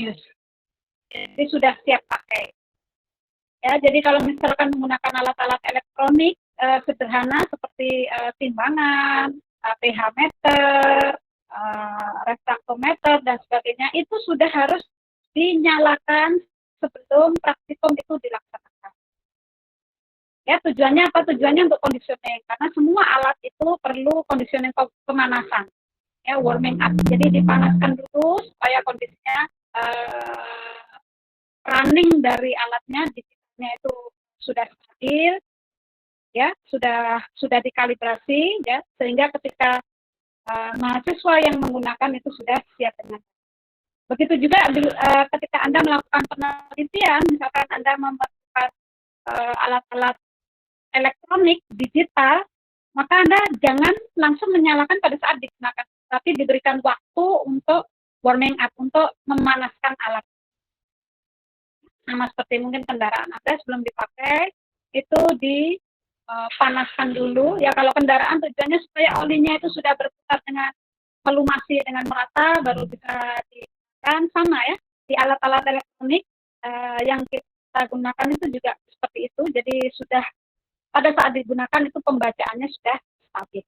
use. Jadi sudah siap pakai. Ya, jadi kalau misalkan menggunakan alat-alat elektronik sederhana seperti timbangan, pH meter, refraktometer dan sebagainya, itu sudah harus dinyalakan sebelum praktikum itu dilaksanakan. Ya, tujuannya apa? Tujuannya untuk conditioning, karena semua alat itu perlu conditioning pemanasan, ya, warming up. Jadi dipanaskan dulu supaya kondisinya running dari alatnya, digitalnya itu sudah stabil, ya, sudah dikalibrasi, ya, sehingga ketika mahasiswa yang menggunakan itu sudah siap dengan. Begitu juga ketika Anda melakukan penelitian, misalkan Anda memerlukan alat-alat elektronik digital, maka Anda jangan langsung menyalakan pada saat digunakan, tapi diberikan waktu untuk warming up, untuk memanaskan alat. Sama seperti mungkin kendaraan Anda sebelum dipakai, itu dipanaskan dulu. Ya, kalau kendaraan tujuannya supaya olinya itu sudah berputar dengan melumasi dengan merata, baru bisa digunakan. Sama ya, di alat-alat elektronik yang kita gunakan itu juga seperti itu. Jadi sudah pada saat digunakan itu pembacaannya sudah stabil.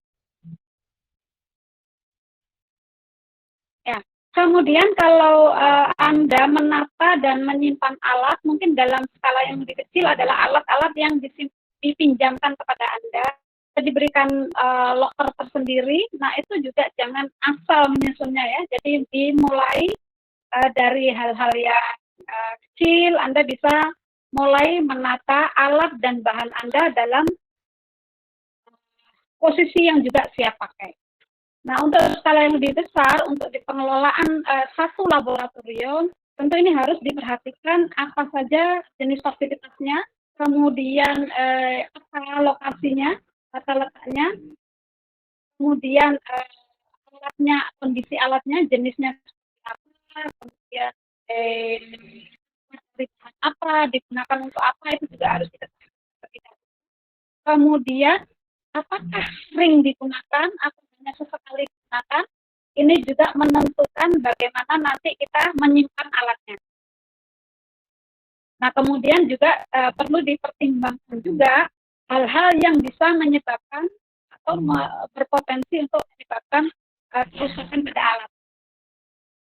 Ya, kemudian kalau Anda menata dan menyimpan alat, mungkin dalam skala yang lebih kecil adalah alat-alat yang dipinjamkan kepada Anda, diberikan locker tersendiri. Nah, itu juga jangan asal menyusunnya ya. Jadi dimulai dari hal-hal yang kecil. Anda bisa mulai menata alat dan bahan Anda dalam posisi yang juga siap pakai. Nah, untuk skala yang lebih besar, untuk di pengelolaan satu laboratorium, tentu ini harus diperhatikan apa saja jenis fasilitasnya, kemudian apa lokasinya, tata letaknya, kemudian alatnya, kondisi alatnya, jenisnya apa, kemudian apa, digunakan untuk apa, itu juga harus diketahui. Kemudian, apakah sering digunakan atau hanya sesekali digunakan, ini juga menentukan bagaimana nanti kita menyimpan alatnya. Nah, kemudian juga perlu dipertimbangkan juga hal-hal yang bisa menyebabkan atau berpotensi untuk menyebabkan kerusakan pada alat.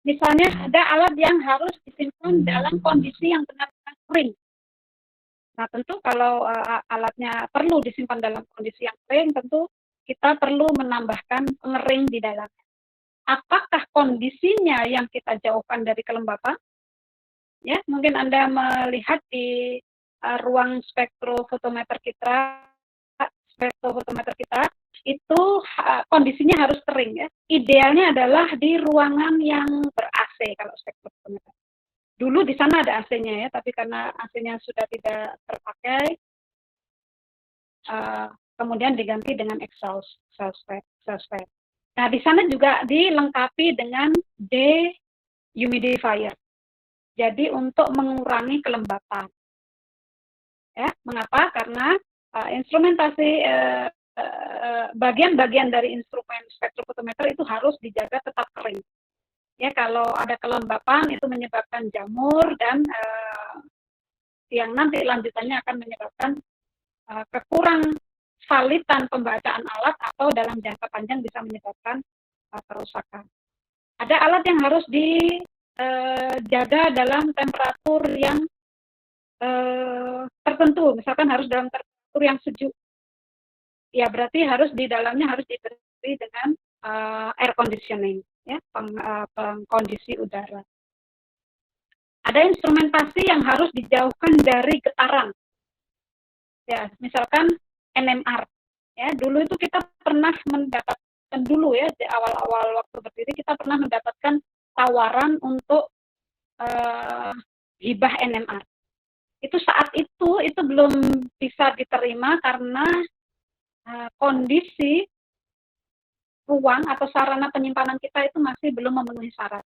Misalnya ada alat yang harus disimpan dalam kondisi yang benar-benar kering. Nah, tentu kalau alatnya perlu disimpan dalam kondisi yang kering, tentu kita perlu menambahkan pengering di dalamnya. Apakah kondisinya yang kita jauhkan dari kelembapan? Ya, mungkin Anda melihat di ruang spektrofotometer kita, itu kondisinya harus kering ya. Idealnya adalah di ruangan yang ber-AC kalau spektrofotometer. Dulu di sana ada AC-nya ya, tapi karena AC-nya sudah tidak terpakai, kemudian diganti dengan exhaust fan. Nah, di sana juga dilengkapi dengan dehumidifier. Jadi untuk mengurangi kelembapan. Ya, mengapa? Karena instrumentasi bagian-bagian dari instrumen spektrofotometer itu harus dijaga tetap kering. Ya, kalau ada kelembapan itu menyebabkan jamur dan yang nanti lanjutannya akan menyebabkan kekurang validan pembacaan alat atau dalam jangka panjang bisa menyebabkan kerusakan. Ada alat yang harus dijaga dalam temperatur yang tertentu, misalkan harus dalam temperatur yang sejuk. Ya, berarti harus di dalamnya harus diberi dengan air conditioning, ya, pengkondisi udara. Ada instrumentasi yang harus dijauhkan dari getaran. Ya, misalkan NMR. Ya, dulu itu kita pernah mendapatkan dulu ya, di awal-awal waktu berdiri kita pernah mendapatkan tawaran untuk hibah NMR. Itu saat itu belum bisa diterima karena kondisi ruang atau sarana penyimpanan kita itu masih belum memenuhi syarat.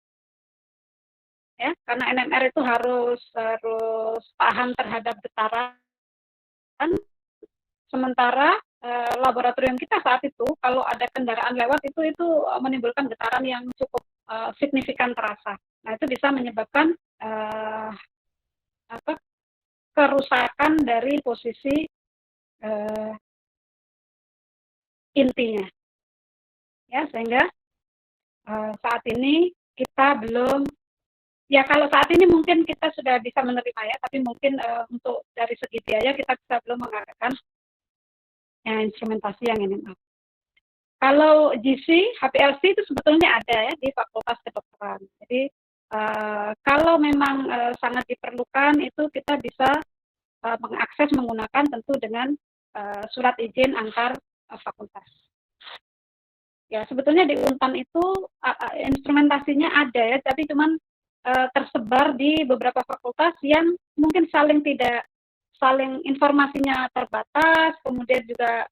Ya, karena NMR itu harus tahan terhadap getaran. Sementara laboratorium kita saat itu kalau ada kendaraan lewat itu menimbulkan getaran yang cukup signifikan terasa. Nah, itu bisa menyebabkan uh, apa, kerusakan dari posisi intinya, ya, sehingga saat ini kita belum, ya kalau saat ini mungkin kita sudah bisa menerima ya, tapi mungkin untuk dari segi biaya kita belum mengadakan instrumentasi yang ini. Kalau GC, HPLC itu sebetulnya ada ya di Fakultas Kedokteran. Jadi kalau memang sangat diperlukan itu kita bisa mengakses menggunakan tentu dengan surat izin antar fakultas. Ya sebetulnya di Untan itu instrumentasinya ada ya, tapi cuman tersebar di beberapa fakultas yang mungkin saling informasinya terbatas, kemudian juga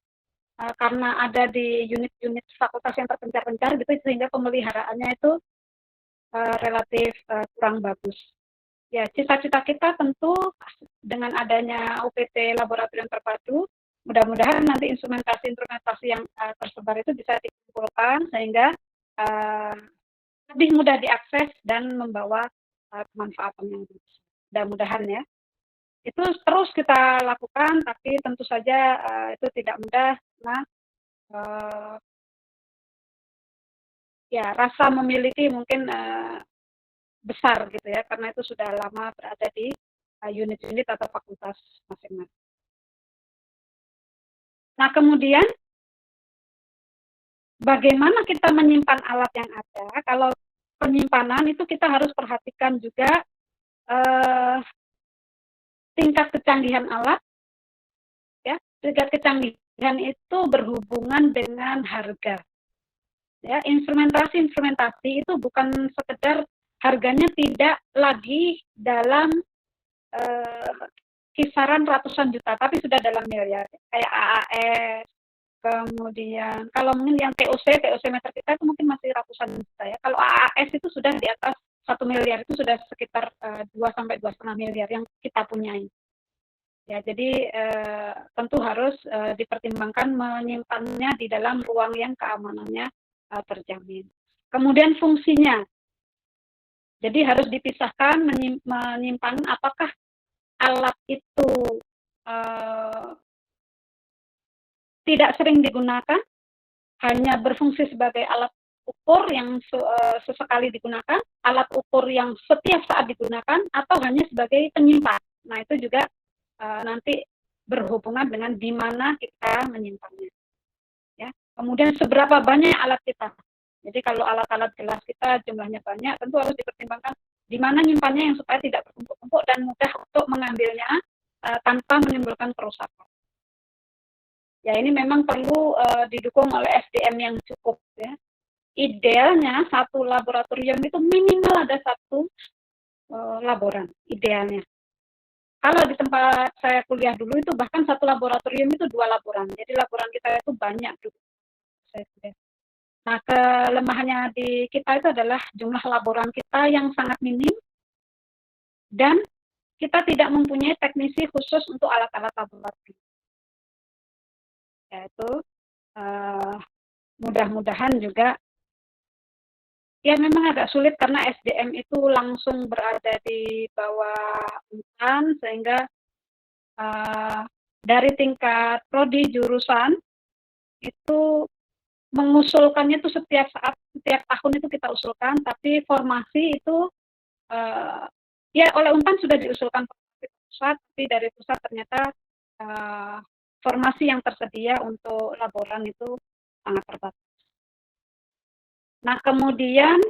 karena ada di unit-unit fakultas yang terpencar-pencar gitu, sehingga pemeliharaannya itu relatif kurang bagus. Ya, cita-cita kita tentu dengan adanya UPT laboratorium terpadu, mudah-mudahan nanti instrumentasi yang tersebar itu bisa dikumpulkan sehingga lebih mudah diakses dan membawa kemanfaatan yang mudah-mudahan ya. Itu terus kita lakukan, tapi tentu saja itu tidak mudah karena ya rasa memiliki mungkin besar gitu ya, karena itu sudah lama berada di unit-unit atau fakultas masing-masing. Nah, kemudian bagaimana kita menyimpan alat yang ada? Kalau penyimpanan itu kita harus perhatikan juga tingkat kecanggihan alat, ya. Tingkat kecanggihan itu berhubungan dengan harga. Ya, instrumentasi itu bukan sekedar harganya tidak lagi dalam kisaran ratusan juta, tapi sudah dalam miliar. Kayak AAS, kemudian kalau mungkin yang TOC meter kita itu mungkin masih ratusan juta ya. Kalau AAS itu sudah di atas 1 miliar, itu sudah sekitar 2 sampai 2,5 miliar yang kita punyai. Ya, jadi tentu harus dipertimbangkan menyimpannya di dalam ruang yang keamanannya terjamin. Kemudian fungsinya. Jadi harus dipisahkan menyimpan apakah alat itu tidak sering digunakan, hanya berfungsi sebagai alat ukur yang sesekali digunakan, alat ukur yang setiap saat digunakan, atau hanya sebagai penyimpan. Nah, itu juga nanti berhubungan dengan di mana kita menyimpannya. Ya. Kemudian seberapa banyak alat kita. Jadi kalau alat-alat gelas kita jumlahnya banyak, tentu harus dipertimbangkan di mana nyimpannya yang supaya tidak bertumpuk-tumpuk dan mudah untuk mengambilnya tanpa menimbulkan kerusakan. Ya, ini memang perlu didukung oleh SDM yang cukup ya. Idealnya satu laboratorium itu minimal ada satu laboran, idealnya. Kalau di tempat saya kuliah dulu itu bahkan satu laboratorium itu 2 laboran. Jadi laboran kita itu banyak dulu. Nah, kelemahannya di kita itu adalah jumlah laboran kita yang sangat minim dan kita tidak mempunyai teknisi khusus untuk alat-alat laboratorium. Yaitu mudah-mudahan juga ya memang agak sulit karena SDM itu langsung berada di bawah Untan, sehingga dari tingkat prodi jurusan itu mengusulkannya itu setiap tahun itu kita usulkan, tapi formasi itu ya oleh Untan sudah diusulkan pusat, tapi dari pusat ternyata formasi yang tersedia untuk laboran itu sangat terbatas. Nah, kemudian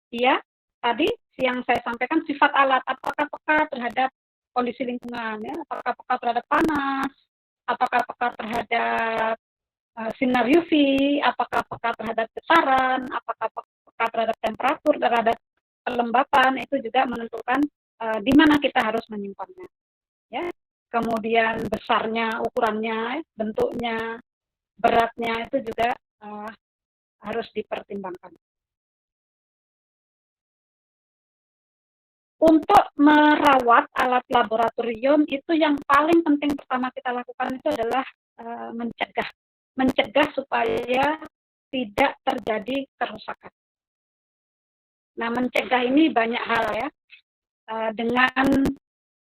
ya tadi yang saya sampaikan sifat alat, apakah peka terhadap kondisi lingkungan, ya, apakah peka terhadap panas, apakah peka terhadap sinar UV, apakah peka terhadap getaran, apakah peka terhadap temperatur, terhadap kelembapan, itu juga menentukan di mana kita harus menyimpannya. Ya. Kemudian besarnya, ukurannya, bentuknya, beratnya itu juga harus dipertimbangkan. Untuk merawat alat laboratorium itu yang paling penting pertama kita lakukan itu adalah mencegah supaya tidak terjadi kerusakan. Nah, mencegah ini banyak hal ya. dengan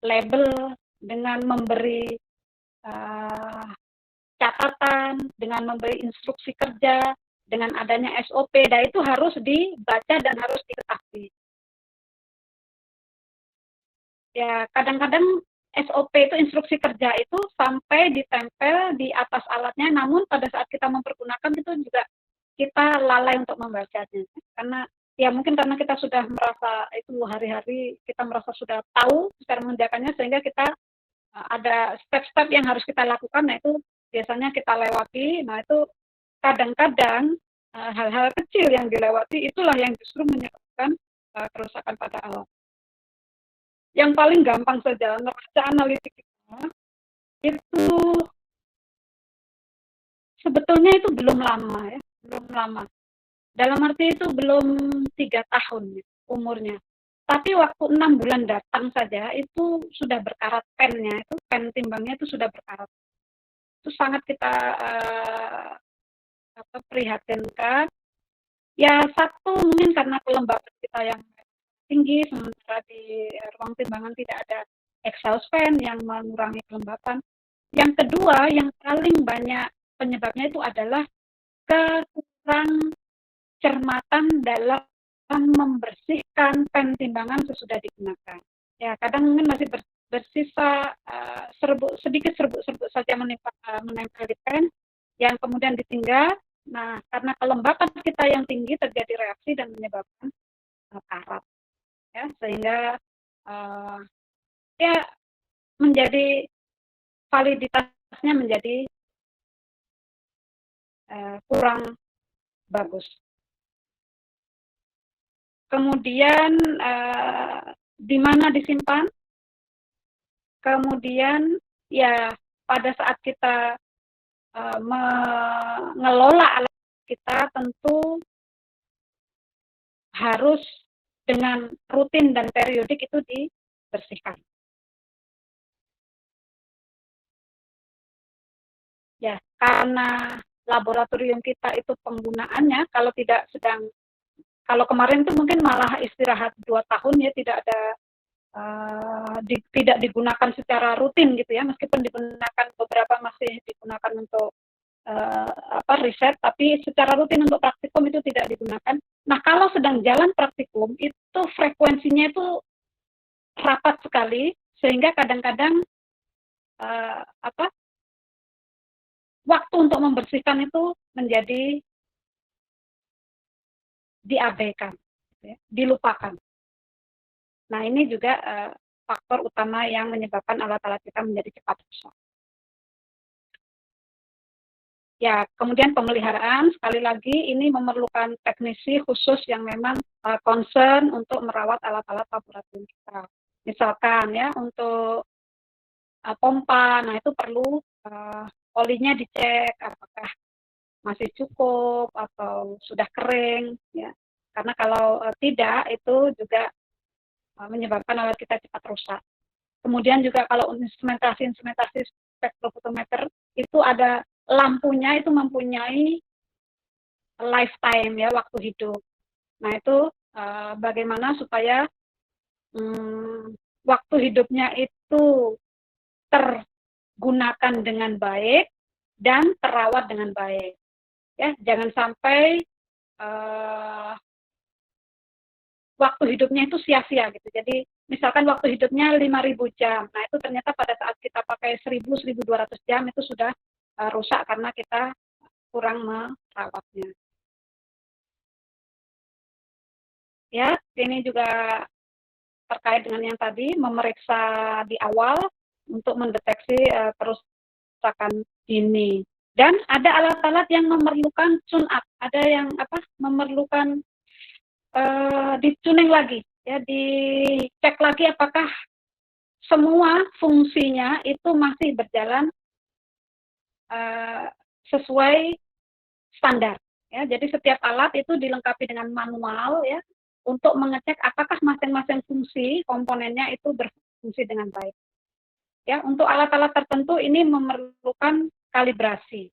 label, dengan memberi catatan, dengan memberi instruksi kerja, dengan adanya SOP, dan itu harus dibaca dan harus diketahui. Ya, kadang-kadang SOP itu instruksi kerja itu sampai ditempel di atas alatnya, namun pada saat kita mempergunakan itu juga kita lalai untuk membacanya. Karena ya mungkin karena kita sudah merasa itu hari-hari kita merasa sudah tahu cara mengerjakannya, sehingga kita ada step-step yang harus kita lakukan, nah itu biasanya kita lewati. Nah itu kadang-kadang hal-hal kecil yang dilewati itulah yang justru menyebabkan kerusakan pada alat. Yang paling gampang saja neraca analitik itu sebetulnya itu belum lama ya, belum lama. Dalam arti itu belum 3 tahun ya, umurnya. Tapi waktu 6 bulan datang saja itu sudah berkarat pennya, itu pen timbangnya itu sudah berkarat. Itu sangat kita prihatinkan. Ya satu mungkin karena kelembapan kita yang tinggi, sementara di ruang timbangan tidak ada exhaust fan yang mengurangi kelembapan. Yang kedua, yang paling banyak penyebabnya itu adalah kekurang cermatan dalam membersihkan pen timbangan sesudah digunakan. Ya, kadang mungkin masih bersisa serbuk-serbuk saja menempel di pen yang kemudian ditinggal. Nah, karena kelembapan kita yang tinggi terjadi reaksi dan menyebabkan karat. Ya, sehingga ya menjadi validitasnya menjadi kurang bagus. Kemudian di mana disimpan? Kemudian ya pada saat kita mengelola alat kita tentu harus dengan rutin dan periodik itu dibersihkan. Ya, karena laboratorium kita itu penggunaannya kalau kemarin itu mungkin malah istirahat 2 tahun ya, tidak ada tidak digunakan secara rutin gitu ya, meskipun digunakan beberapa masih digunakan untuk riset, tapi secara rutin untuk praktikum itu tidak digunakan. Nah, kalau sedang jalan praktikum itu frekuensinya itu rapat sekali, sehingga kadang-kadang waktu untuk membersihkan itu menjadi diabaikan, ya, dilupakan. Nah, ini juga faktor utama yang menyebabkan alat-alat kita menjadi cepat rusak. Ya, kemudian pemeliharaan, sekali lagi ini memerlukan teknisi khusus yang memang concern untuk merawat alat-alat laboratorium kita. Misalkan ya, untuk pompa, nah itu perlu olinya dicek apakah masih cukup atau sudah kering, ya. Karena kalau tidak, itu juga menyebabkan alat kita cepat rusak. Kemudian juga kalau instrumentasi spektrofotometer itu ada lampunya itu mempunyai lifetime ya, waktu hidup. Nah itu bagaimana supaya waktu hidupnya itu tergunakan dengan baik dan terawat dengan baik. Ya, jangan sampai waktu hidupnya itu sia-sia gitu. Jadi misalkan waktu hidupnya 5.000 jam. Nah, itu ternyata pada saat kita pakai 1.200 jam itu sudah rusak karena kita kurang merawatnya. Ya, ini juga terkait dengan yang tadi, memeriksa di awal untuk mendeteksi kerusakan dini. Dan ada alat-alat yang memerlukan tune up, ada yang memerlukan dituning lagi, ya, dicek lagi apakah semua fungsinya itu masih berjalan sesuai standar. Ya, jadi setiap alat itu dilengkapi dengan manual ya untuk mengecek apakah masing-masing fungsi komponennya itu berfungsi dengan baik. Ya, untuk alat-alat tertentu ini memerlukan kalibrasi,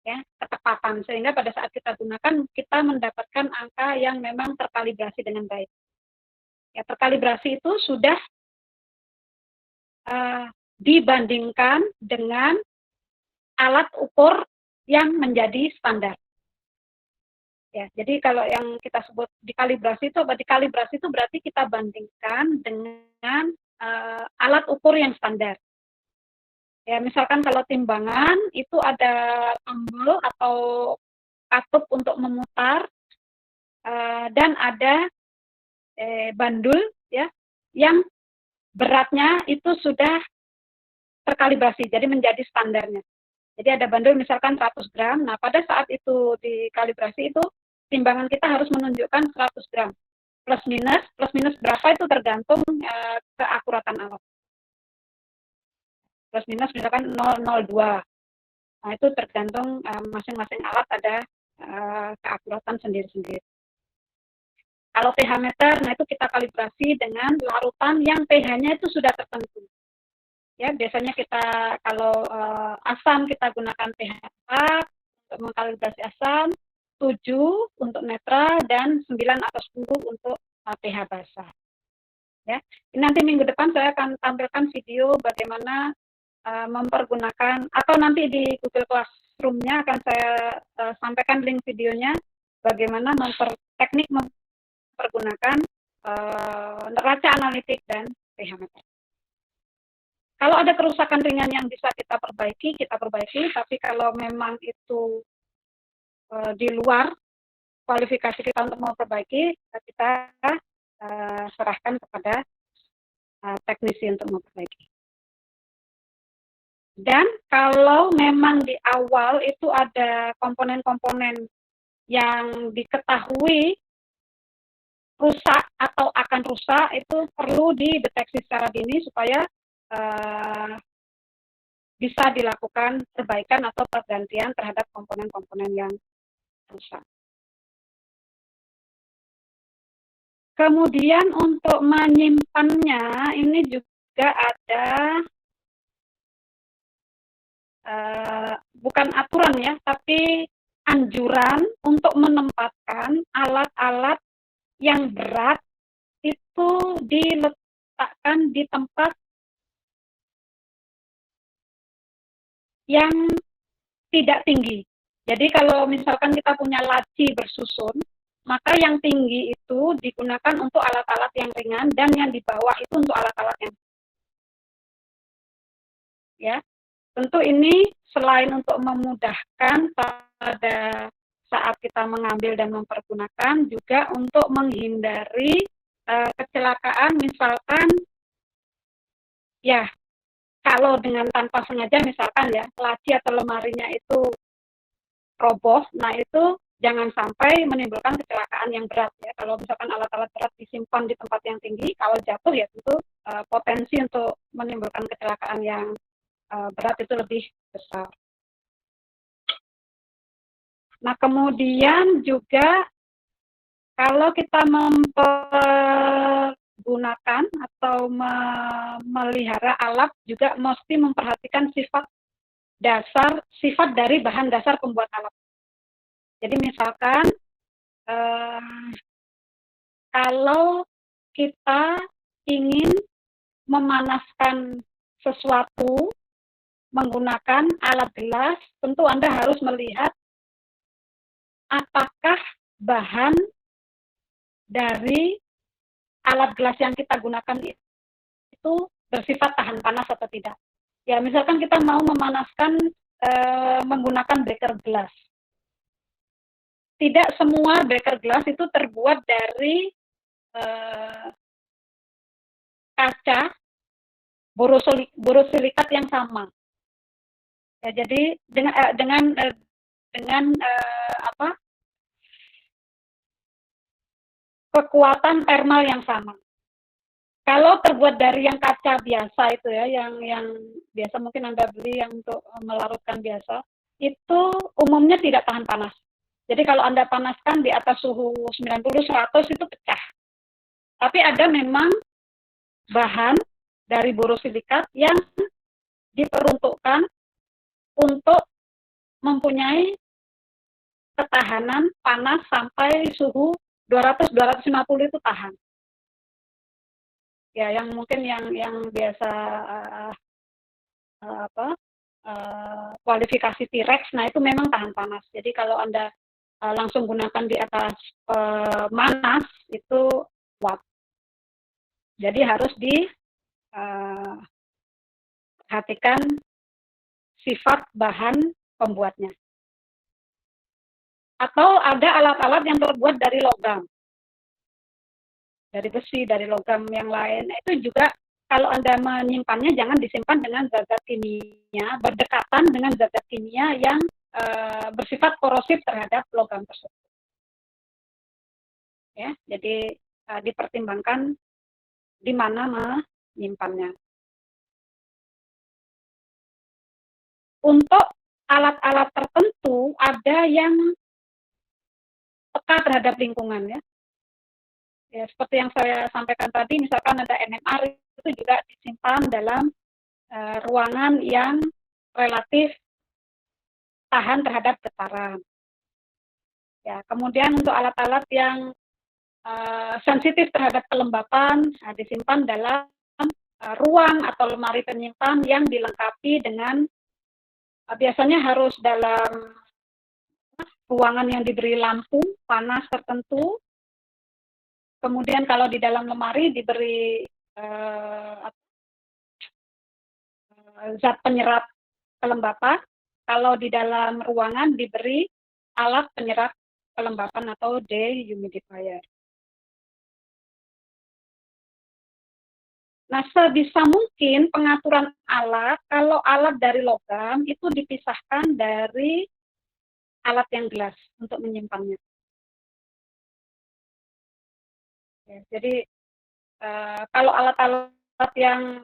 ya, ketepatan, sehingga pada saat kita gunakan kita mendapatkan angka yang memang terkalibrasi dengan baik. Ya, terkalibrasi itu sudah dibandingkan dengan alat ukur yang menjadi standar. Ya, jadi kalau yang kita sebut dikalibrasi itu berarti kita bandingkan dengan alat ukur yang standar. Ya, misalkan kalau timbangan itu ada tombol atau katup untuk memutar dan ada bandul ya yang beratnya itu sudah terkalibrasi, jadi menjadi standarnya. Jadi ada bandul misalkan 100 gram. Nah, pada saat itu dikalibrasi itu timbangan kita harus menunjukkan 100 gram. Plus minus berapa itu tergantung keakuratan alat. Plus minus misalkan 0,02. Nah, itu tergantung masing-masing alat ada keakuratan sendiri-sendiri. Kalau pH meter, nah itu kita kalibrasi dengan larutan yang pH-nya itu sudah tertentu. Ya, biasanya kita kalau asam kita gunakan pH 4 untuk mengkalibrasi asam, 7 untuk netral dan 9 atau 10 untuk pH basah. Ya. Ini nanti minggu depan saya akan tampilkan video bagaimana mempergunakan atau nanti di Google Classroom-nya akan saya sampaikan link videonya bagaimana teknik mempergunakan neraca analitik dan pH meter. Kalau ada kerusakan ringan yang bisa kita perbaiki, tapi kalau memang itu di luar kualifikasi kita untuk memperbaiki, kita serahkan kepada teknisi untuk memperbaiki. Dan kalau memang di awal itu ada komponen-komponen yang diketahui rusak atau akan rusak, itu perlu dideteksi secara dini supaya bisa dilakukan perbaikan atau pergantian terhadap komponen-komponen yang rusak. Kemudian untuk menyimpannya ini juga ada bukan aturan ya, tapi anjuran untuk menempatkan alat-alat yang berat itu diletakkan di tempat yang tidak tinggi. Jadi kalau misalkan kita punya laci bersusun, maka yang tinggi itu digunakan untuk alat-alat yang ringan dan yang di bawah itu untuk alat-alat yang ya. Tentu ini selain untuk memudahkan pada saat kita mengambil dan mempergunakan, juga untuk menghindari kecelakaan misalkan ya kalau dengan tanpa sengaja misalkan ya laci atau lemarinya itu roboh, nah itu jangan sampai menimbulkan kecelakaan yang berat ya. Kalau misalkan alat-alat berat disimpan di tempat yang tinggi, kalau jatuh ya tentu potensi untuk menimbulkan kecelakaan yang berat itu lebih besar. Nah, kemudian juga kalau kita mempergunakan atau memelihara alat juga mesti memperhatikan sifat dari bahan dasar pembuat alat. Jadi misalkan kalau kita ingin memanaskan sesuatu menggunakan alat gelas, tentu Anda harus melihat apakah bahan dari alat gelas yang kita gunakan itu bersifat tahan panas atau tidak. Ya, misalkan kita mau memanaskan menggunakan beker gelas. Tidak semua beker gelas itu terbuat dari kaca borosilikat yang sama. Ya, jadi dengan kekuatan thermal yang sama. Kalau terbuat dari yang kaca biasa itu ya, yang biasa mungkin Anda beli yang untuk melarutkan biasa, itu umumnya tidak tahan panas. Jadi kalau Anda panaskan di atas suhu 90-100 itu pecah. Tapi ada memang bahan dari borosilikat yang diperuntukkan untuk mempunyai ketahanan panas sampai suhu 200-250 itu tahan. Ya, yang mungkin yang biasa kualifikasi T-Rex, nah itu memang tahan panas. Jadi kalau Anda langsung gunakan di atas manas itu watt. Jadi harus diperhatikan sifat bahan pembuatnya. Atau ada alat-alat yang terbuat dari logam, dari besi, dari logam yang lain. Itu juga kalau Anda menyimpannya jangan disimpan dengan zat-zat kimia, berdekatan dengan zat-zat kimia yang bersifat korosif terhadap logam tersebut. Ya, jadi dipertimbangkan di mana menyimpannya. Untuk alat-alat tertentu ada yang peka terhadap lingkungan ya. Ya, seperti yang saya sampaikan tadi, misalkan ada NMR itu juga disimpan dalam ruangan yang relatif tahan terhadap getaran. Ya, kemudian untuk alat-alat yang sensitif terhadap kelembapan, disimpan dalam ruang atau lemari penyimpan yang dilengkapi dengan biasanya harus dalam ruangan yang diberi lampu panas tertentu. Kemudian kalau di dalam lemari diberi zat penyerap kelembapan. Kalau di dalam ruangan diberi alat penyerap kelembapan atau dehumidifier. Nah, sebisa mungkin pengaturan alat, kalau alat dari logam itu dipisahkan dari alat yang gelas untuk menyimpannya. Ya, jadi kalau alat-alat yang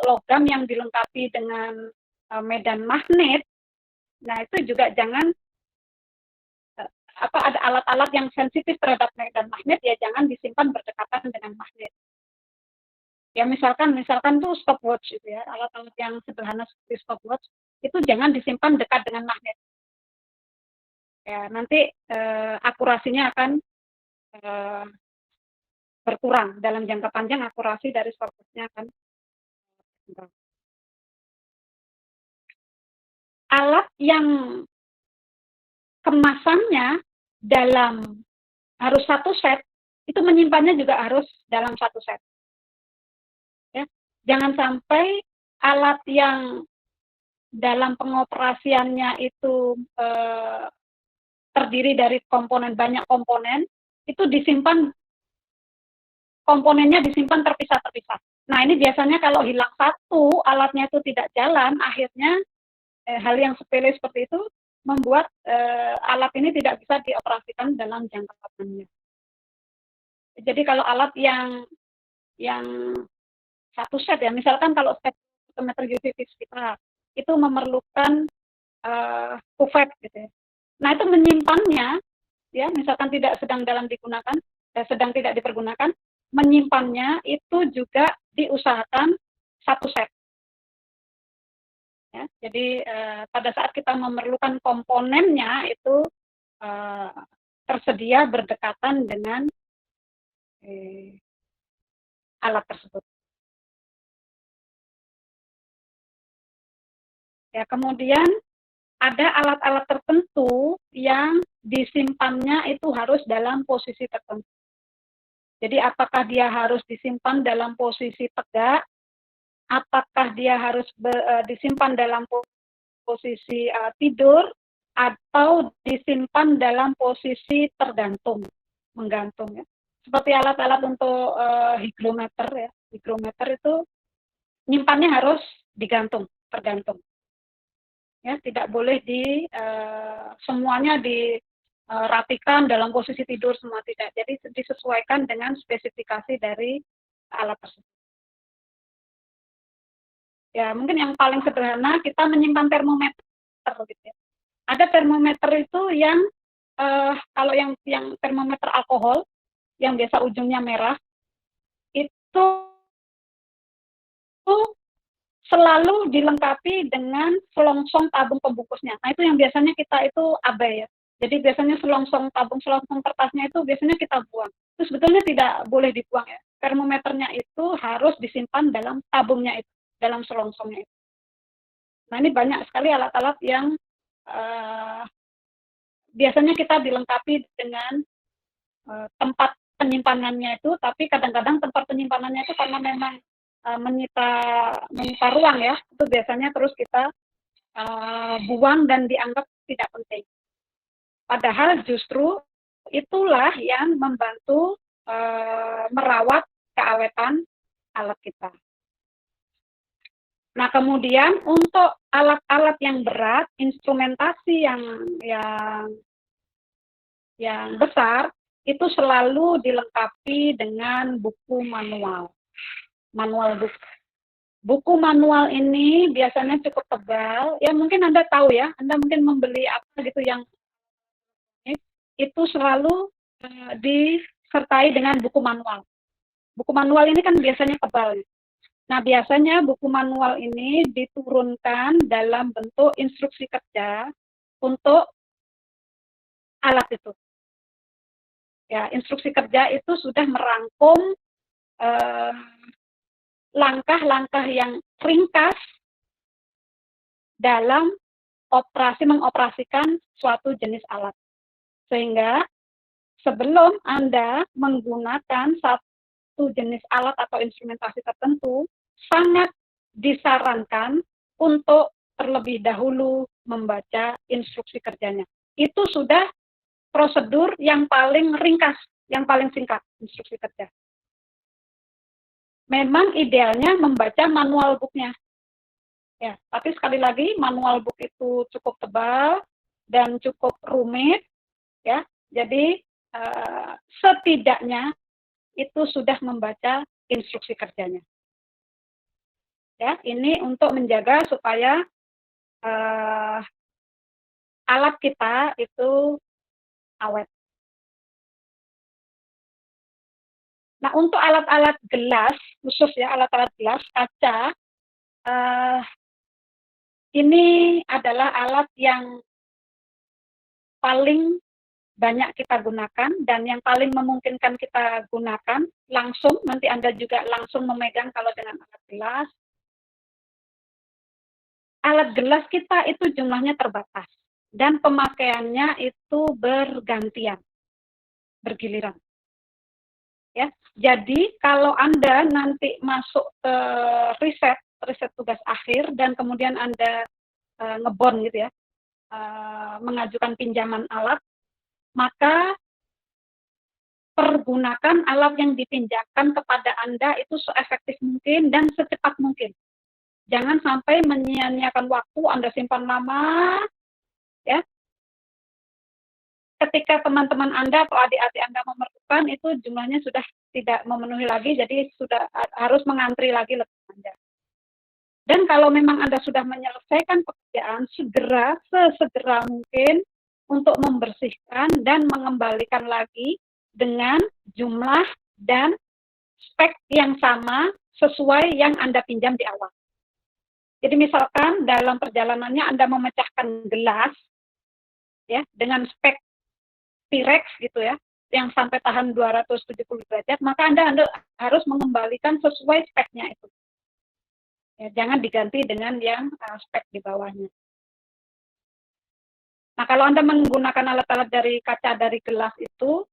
logam yang dilengkapi dengan medan magnet, nah itu juga jangan ada alat-alat yang sensitif terhadap medan magnet ya jangan disimpan berdekatan dengan magnet. Ya misalkan tuh stopwatch gitu ya, alat-alat yang sederhana seperti stopwatch itu jangan disimpan dekat dengan magnet. Ya nanti akurasinya akan berkurang dalam jangka panjang, akurasi dari stopwatchnya akan berkurang. Alat yang kemasannya dalam harus satu set, itu menyimpannya juga harus dalam satu set. Ya, jangan sampai alat yang dalam pengoperasiannya itu terdiri dari banyak komponen, itu disimpan komponennya disimpan terpisah-terpisah. Nah ini biasanya kalau hilang satu, alatnya itu tidak jalan, akhirnya hal yang sepele seperti itu membuat alat ini tidak bisa dioperasikan dalam jangka panjang. Jadi kalau alat yang satu set ya, misalkan kalau spektrometer UV kita itu memerlukan kuvert gitu ya. Nah itu menyimpannya ya, misalkan tidak sedang digunakan, sedang tidak dipergunakan, menyimpannya itu juga diusahakan satu set. Ya, jadi pada saat kita memerlukan komponennya itu tersedia berdekatan dengan alat tersebut. Ya, kemudian ada alat-alat tertentu yang disimpannya itu harus dalam posisi tertentu. Jadi apakah dia harus disimpan dalam posisi tegak, apakah dia harus disimpan dalam posisi tidur, atau disimpan dalam posisi menggantung ya. Seperti alat-alat untuk hygrometer ya. Hygrometer itu nyimpannya harus tergantung. Ya, tidak boleh semuanya dirapikan dalam posisi tidur semua, tidak. Jadi disesuaikan dengan spesifikasi dari alat tersebut. Ya, mungkin yang paling sederhana kita menyimpan termometer gitu ya. Ada termometer itu yang kalau yang termometer alkohol yang biasa ujungnya merah itu selalu dilengkapi dengan selongsong tabung pembungkusnya. Nah itu yang biasanya kita itu abai ya. Jadi biasanya selongsong kertasnya itu biasanya kita buang. Itu sebetulnya tidak boleh dibuang ya. termometernya itu harus disimpan dalam tabungnya itu, dalam selongsongnya itu. Nah, ini banyak sekali alat-alat yang biasanya kita dilengkapi dengan tempat penyimpanannya itu, tapi kadang-kadang tempat penyimpanannya itu karena memang menyita ruang ya, itu biasanya terus kita buang dan dianggap tidak penting. Padahal justru itulah yang membantu merawat keawetan alat kita. Nah, kemudian untuk alat-alat yang berat, instrumentasi yang besar, itu selalu dilengkapi dengan buku manual book. Buku manual ini biasanya cukup tebal, ya mungkin Anda tahu ya, Anda mungkin membeli apa gitu yang itu selalu disertai dengan buku manual. Buku manual ini kan biasanya tebal. Nah, biasanya buku manual ini diturunkan dalam bentuk instruksi kerja untuk alat itu. Ya, instruksi kerja itu sudah merangkum langkah-langkah yang ringkas dalam mengoperasikan suatu jenis alat. Sehingga sebelum Anda menggunakan satu jenis alat atau instrumentasi tertentu, sangat disarankan untuk terlebih dahulu membaca instruksi kerjanya. Itu sudah prosedur yang paling ringkas, yang paling singkat, instruksi kerja. Memang idealnya membaca manual book-nya. Ya, tapi sekali lagi manual book itu cukup tebal dan cukup rumit, ya. Jadi setidaknya itu sudah membaca instruksi kerjanya. Ya, ini untuk menjaga supaya alat kita itu awet. Nah, untuk alat-alat gelas, khusus ya alat-alat gelas kaca, ini adalah alat yang paling banyak kita gunakan dan yang paling memungkinkan kita gunakan langsung. Nanti Anda juga langsung memegang kalau dengan alat gelas. Alat gelas kita itu jumlahnya terbatas dan pemakaiannya itu bergantian, bergiliran. Ya, jadi kalau Anda nanti masuk ke riset tugas akhir dan kemudian Anda ngebon gitu ya, mengajukan pinjaman alat, maka pergunakan alat yang dipinjamkan kepada Anda itu seefektif mungkin dan secepat mungkin. Jangan sampai menyia-nyiakan waktu, Anda simpan lama, ya. Ketika teman-teman Anda atau adik-adik Anda memerlukan, itu jumlahnya sudah tidak memenuhi lagi, jadi sudah harus mengantri lagi lebih panjang. Dan kalau memang Anda sudah menyelesaikan pekerjaan, sesegera mungkin untuk membersihkan dan mengembalikan lagi dengan jumlah dan spek yang sama sesuai yang Anda pinjam di awal. Jadi misalkan dalam perjalanannya Anda memecahkan gelas ya dengan spek Pyrex gitu ya, yang sampai tahan 270 derajat, maka Anda harus mengembalikan sesuai speknya itu. Ya, jangan diganti dengan yang spek di bawahnya. Nah, kalau Anda menggunakan alat-alat dari kaca dari gelas itu,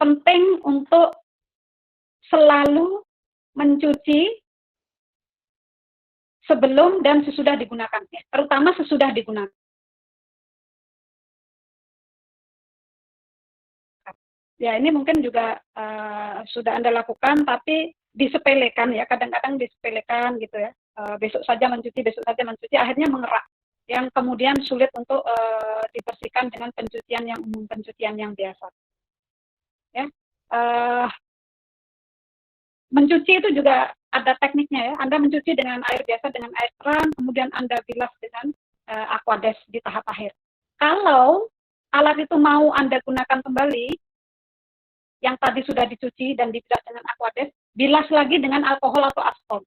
penting untuk selalu mencuci sebelum dan sesudah digunakan, ya, terutama sesudah digunakan. Ya, ini mungkin juga sudah Anda lakukan, tapi disepelekan ya, kadang-kadang disepelekan gitu ya. Besok saja mencuci, akhirnya mengerak, yang kemudian sulit untuk dibersihkan dengan pencucian yang umum, pencucian yang biasa. Ya, mencuci itu juga ada tekniknya ya. Anda mencuci dengan air biasa, dengan air keran, kemudian Anda bilas dengan Aquades di tahap akhir. Kalau alat itu mau Anda gunakan kembali, yang tadi sudah dicuci dan dibilas dengan Aquades, bilas lagi dengan alkohol atau aspal.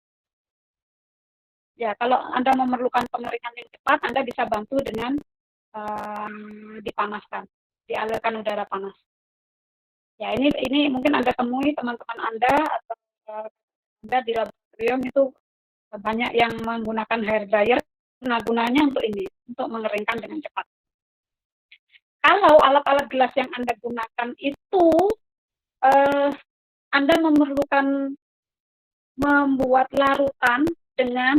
Ya, kalau Anda memerlukan pengeringan yang cepat, Anda bisa bantu dengan dipanaskan, dialirkan udara panas. Ya, ini mungkin Anda temui teman-teman Anda atau Anda di laboratorium itu banyak yang menggunakan hair dryer. Nah, gunanya untuk ini, untuk mengeringkan dengan cepat. Kalau alat-alat gelas yang Anda gunakan itu eh, Anda memerlukan membuat larutan dengan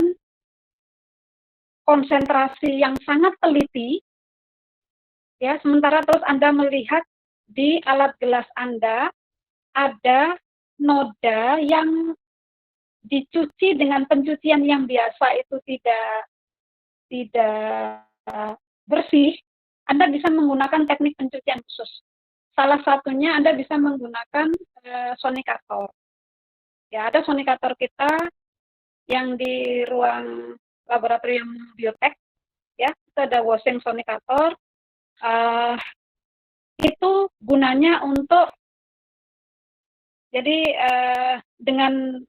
konsentrasi yang sangat teliti, ya, sementara terus Anda melihat di alat gelas Anda ada noda yang dicuci dengan pencucian yang biasa itu tidak bersih, Anda bisa menggunakan teknik pencucian khusus. Salah satunya Anda bisa menggunakan sonikator. Ya, ada sonikator kita yang di ruang laboratorium biotek, ya, itu ada washing sonikator. Itu gunanya untuk jadi dengan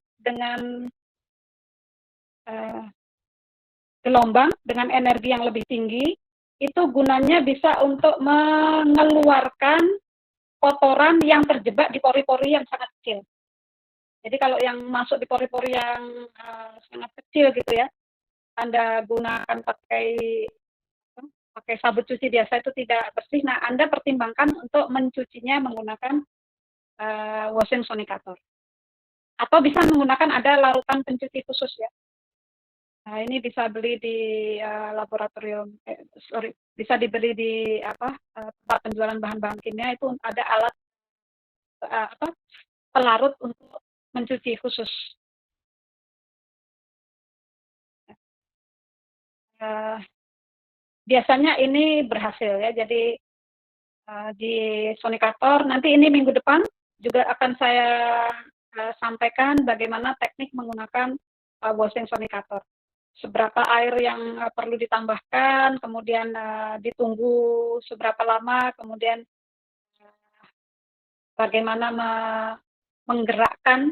gelombang dengan energi yang lebih tinggi itu gunanya bisa untuk mengeluarkan kotoran yang terjebak di pori-pori yang sangat kecil. Jadi kalau yang masuk di pori-pori yang sangat kecil gitu ya, Anda gunakan pakai sabut cuci biasa itu tidak bersih. Nah, Anda pertimbangkan untuk mencucinya menggunakan washing sonicator. Atau bisa menggunakan ada larutan pencuci khusus ya. Nah, ini bisa beli di laboratorium, bisa dibeli di tempat penjualan bahan-bahan kimia itu ada alat pelarut untuk mencuci khusus. Biasanya ini berhasil ya. Jadi di Sonikator nanti ini minggu depan juga akan saya sampaikan bagaimana teknik menggunakan washing Sonikator. Seberapa air yang perlu ditambahkan, kemudian ditunggu seberapa lama, kemudian bagaimana menggerakkan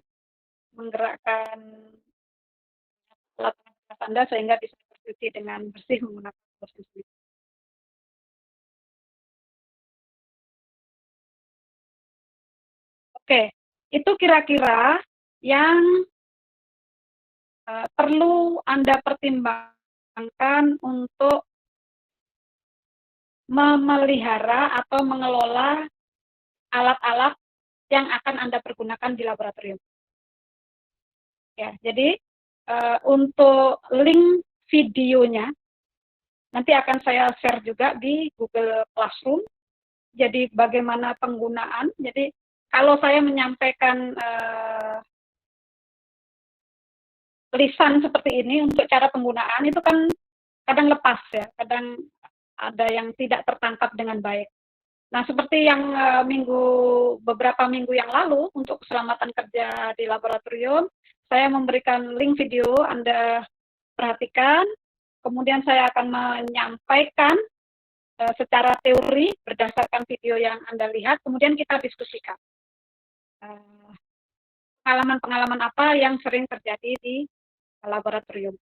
alat Anda sehingga bisa tercuci dengan bersih menggunakan washing machine. Oke, itu kira-kira yang perlu Anda pertimbangkan untuk memelihara atau mengelola alat-alat yang akan Anda pergunakan di laboratorium. Ya, jadi untuk link videonya nanti akan saya share juga di Google Classroom. Jadi bagaimana penggunaan. Jadi kalau saya menyampaikan lisan seperti ini untuk cara penggunaan itu kan kadang lepas ya, kadang ada yang tidak tertangkap dengan baik. Nah, seperti yang beberapa minggu yang lalu untuk keselamatan kerja di laboratorium, saya memberikan link video, Anda perhatikan, kemudian saya akan menyampaikan secara teori berdasarkan video yang Anda lihat, kemudian kita diskusikan pengalaman-pengalaman apa yang sering terjadi di laboratorium.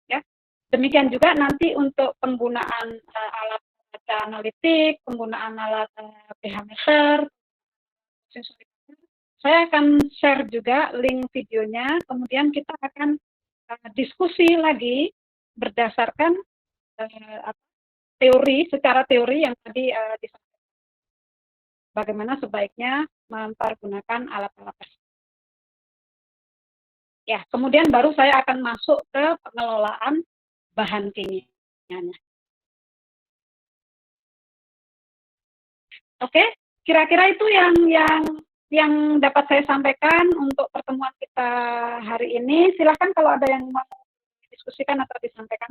Ya. Demikian juga nanti untuk penggunaan alat baca analitik, penggunaan alat pH meter, saya akan share juga link videonya, kemudian kita akan diskusi lagi berdasarkan secara teori yang tadi disampaikan. Bagaimana sebaiknya mempergunakan alat-alat tersebut. Ya, kemudian baru saya akan masuk ke pengelolaan bahan kimianya. Oke, kira-kira itu yang dapat saya sampaikan untuk pertemuan kita hari ini. Silahkan kalau ada yang mau diskusikan atau disampaikan.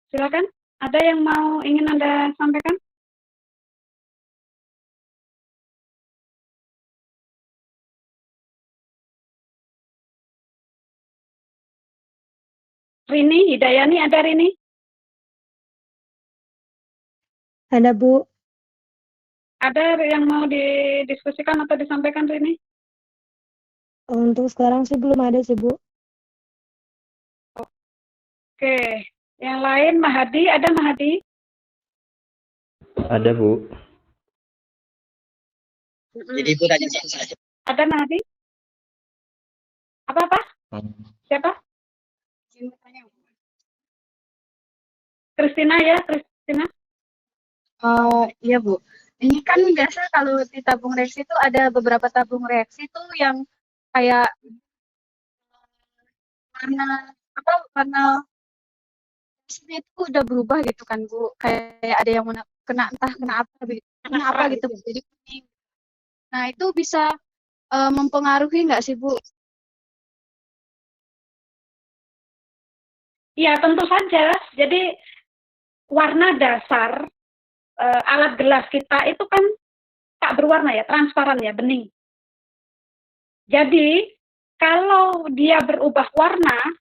Silakan, ada yang mau ingin Anda sampaikan? Rini, Hidayani, ada Rini? Ada, Bu. Ada yang mau didiskusikan atau disampaikan Rini? Untuk sekarang sih belum ada sih, Bu. Oke, yang lain Mahadi, ada Mahadi? Ada, Bu. Jadi Ibu tanya satu saja. Ada Mahadi? Apa-apa? Siapa? Kristina ya, Kristina. Iya Bu. Ini kan biasa kalau di tabung reaksi itu ada beberapa tabung reaksi itu yang kayak warna itu udah berubah gitu kan Bu. Kayak ada yang kena entah kena apa gitu Bu. Jadi kuning. Nah itu bisa mempengaruhi nggak sih Bu? Iya, tentu saja. Jadi warna dasar alat gelas kita itu kan tak berwarna ya, transparan ya, bening. Jadi kalau dia berubah warna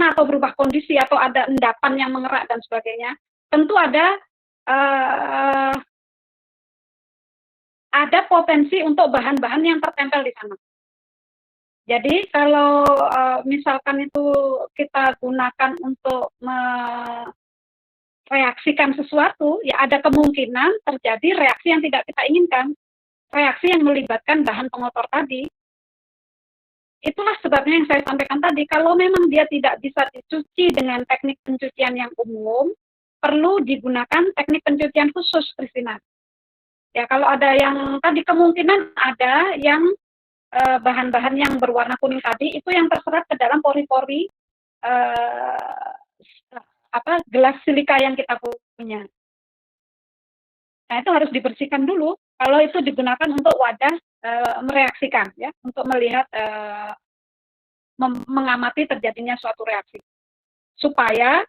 atau berubah kondisi atau ada endapan yang mengerak dan sebagainya, tentu ada potensi untuk bahan-bahan yang tertempel di sana. Jadi kalau misalkan itu kita gunakan untuk mereaksikan sesuatu, ya ada kemungkinan terjadi reaksi yang tidak kita inginkan, reaksi yang melibatkan bahan pengotor tadi. Itulah sebabnya yang saya sampaikan tadi, kalau memang dia tidak bisa dicuci dengan teknik pencucian yang umum, perlu digunakan teknik pencucian khusus, Kristina. Ya, kalau ada yang tadi kemungkinan ada yang bahan-bahan yang berwarna kuning tadi itu yang terserap ke dalam pori-pori gelas silika yang kita punya. Nah, itu harus dibersihkan dulu kalau itu digunakan untuk wadah mereaksikan ya, untuk melihat mengamati terjadinya suatu reaksi. Supaya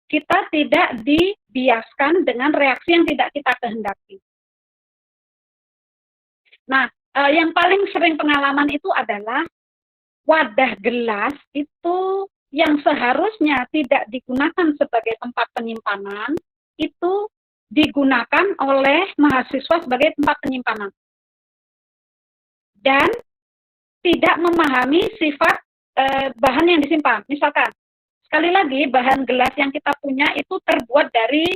kita tidak dibiaskan dengan reaksi yang tidak kita kehendaki. Nah, yang paling sering pengalaman itu adalah wadah gelas itu yang seharusnya tidak digunakan sebagai tempat penyimpanan, itu digunakan oleh mahasiswa sebagai tempat penyimpanan. Dan tidak memahami sifat bahan yang disimpan. Misalkan, sekali lagi, bahan gelas yang kita punya itu terbuat dari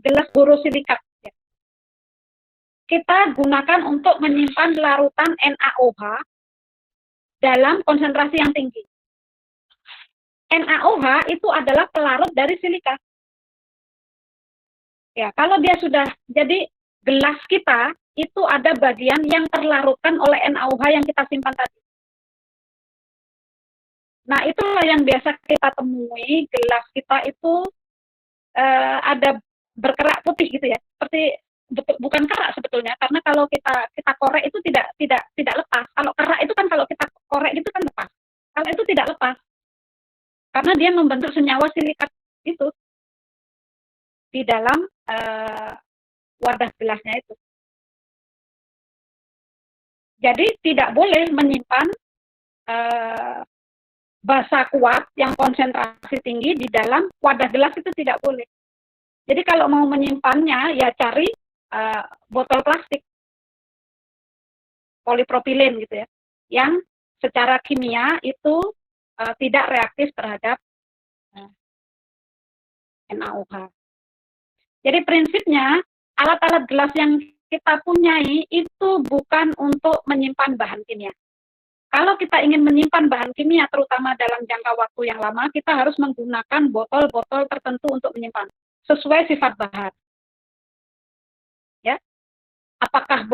gelas borosilikat. Kita gunakan untuk menyimpan larutan NaOH dalam konsentrasi yang tinggi. NaOH itu adalah pelarut dari silika. Ya, kalau dia sudah jadi gelas kita itu ada bagian yang terlarutkan oleh NaOH yang kita simpan tadi. Nah, itulah yang biasa kita temui, gelas kita itu ada berkerak putih gitu ya, seperti bukan kerak sebetulnya, karena kalau kita korek itu tidak lepas. Kalau kerak itu kan kalau kita korek itu kan lepas. Kalau itu tidak lepas, karena dia membentuk senyawa silikat itu di dalam wadah gelasnya itu. Jadi tidak boleh menyimpan basa kuat yang konsentrasi tinggi di dalam wadah gelas, itu tidak boleh. Jadi kalau mau menyimpannya ya cari botol plastik polipropilen gitu ya, yang secara kimia itu tidak reaktif terhadap NaOH. Jadi prinsipnya alat-alat gelas yang kita punyai itu bukan untuk menyimpan bahan kimia. Kalau kita ingin menyimpan bahan kimia terutama dalam jangka waktu yang lama, kita harus menggunakan botol-botol tertentu untuk menyimpan sesuai sifat bahan. Ya, apakah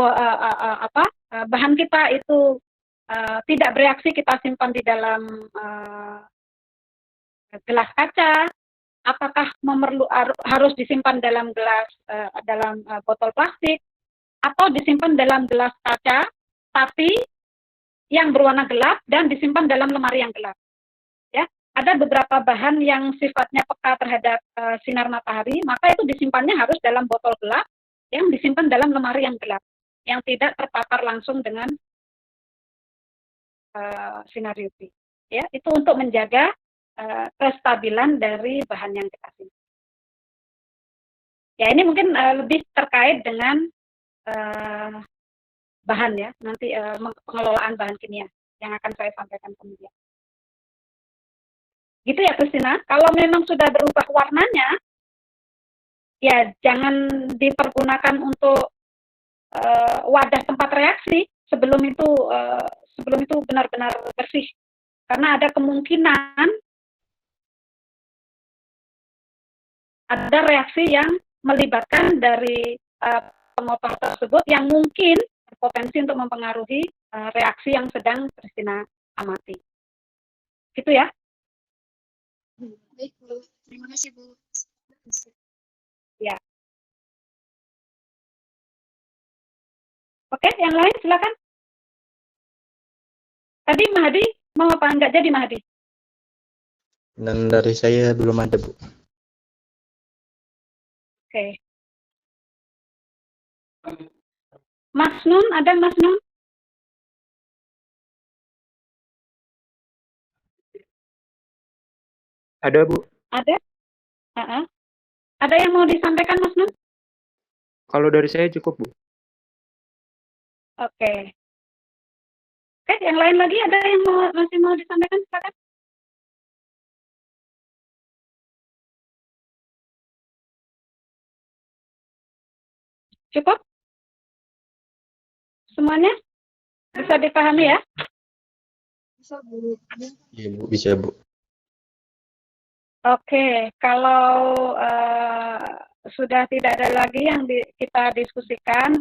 bahan kita itu tidak bereaksi, kita simpan di dalam gelas kaca, apakah harus disimpan dalam gelas dalam botol plastik, atau disimpan dalam gelas kaca tapi yang berwarna gelap dan disimpan dalam lemari yang gelap. Ya, ada beberapa bahan yang sifatnya peka terhadap sinar matahari, maka itu disimpannya harus dalam botol gelap yang disimpan dalam lemari yang gelap, yang tidak terpapar langsung dengan sinar UV. Ya, itu untuk menjaga kestabilan dari bahan yang kita simpan. Ya, ini mungkin lebih terkait dengan bahan ya, nanti pengelolaan bahan kimia yang akan saya sampaikan kemudian. Gitu ya, Christina. Kalau memang sudah berubah warnanya, ya jangan dipergunakan untuk wadah tempat reaksi sebelum itu benar-benar bersih, karena ada kemungkinan ada reaksi yang melibatkan dari pengotor tersebut yang mungkin berpotensi untuk mempengaruhi reaksi yang sedang Christina amati. Gitu ya. Baik, Bu. Terima kasih, Bu. Ya. Oke, yang lain silakan. Tadi Mahdi mau apa? Enggak jadi Mahdi? Dan dari saya belum ada, Bu. Oke. Mas Nun, ada Mas Nun? Ada, Bu. Ada? Ada yang mau disampaikan, Mas Nun? Kalau dari saya cukup, Bu. Oke. Oke, yang lain lagi ada yang masih mau disampaikan? Silakan. Cukup? Semuanya? Bisa dipahami ya? Bisa, Bu. Iya, Bu, bisa, Bu. Oke, kalau sudah tidak ada lagi yang kita diskusikan